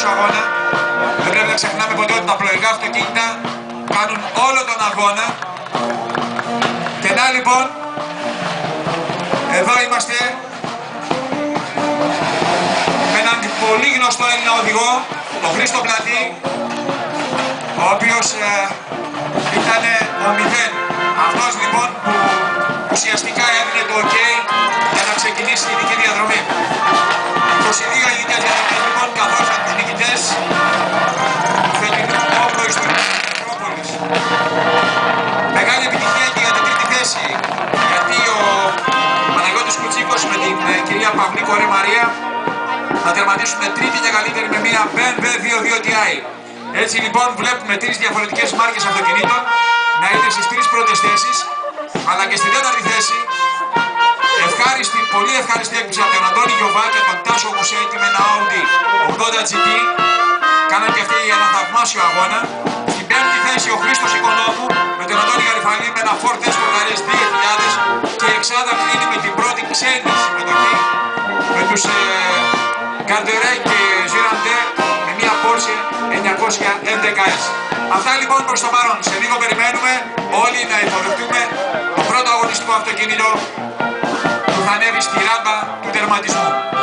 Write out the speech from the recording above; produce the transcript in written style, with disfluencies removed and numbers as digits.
του αγώνα. Δεν πρέπει να ξεχνάμε ποτέ ότι τα πλοϊκά αυτοκίνητα κάνουν όλο τον αγώνα. Και να λοιπόν, εδώ είμαστε με έναν πολύ γνωστό Έλληνα οδηγό, τον Χρήστο Πλατή, ο οποίος ήταν ο 0. Αυτός λοιπόν που ουσιαστικά έδινε το OK για να ξεκινήσει η ειδική διαδρομή. 22 ειδικές διαδρομές λοιπόν καθόρισαν τους νικητές του φετινού όμιλου ιστορικού της Ακρόπολης. Μεγάλη επιτυχία και για την τρίτη θέση, γιατί ο Παναγιώτης Κουτσίκος με την κυρία Παυλή Κορέ Μαρία θα τερματίσουν τρίτη και καλύτερη με μια BMW 22 Ti. Έτσι λοιπόν βλέπουμε τρεις διαφορετικές μάρκες αυτοκινήτων να είναι στις τρεις πρώτες θέσεις, αλλά και στη τέταρτη θέση πολύ ευχάριστη έκπληξη από τον Αντώνη Γιωβά και τον Τάσο Μουσέτη με ένα Audi 80 GT. Κάναν και αυτοί ένα θαυμάσιο αγώνα. Στην πέμπτη θέση ο Χρήστος Οικονόμου με τον Αντώνη Γαριφαλή με ένα Ford Escort RS 2000 και η εξάδα κλείνει με την πρώτη ξένη συμμετοχή με τους Γκαρντερέ και Ζιραντέ με μια Porsche 911S. Αυτά λοιπόν προς το παρόν. Σε λίγο περιμένουμε όλοι να υποδεχτούμε το πρώτο αγωνιστικό αυτοκίνητο που θα ανέβει στη ράμπα του τερματισμού.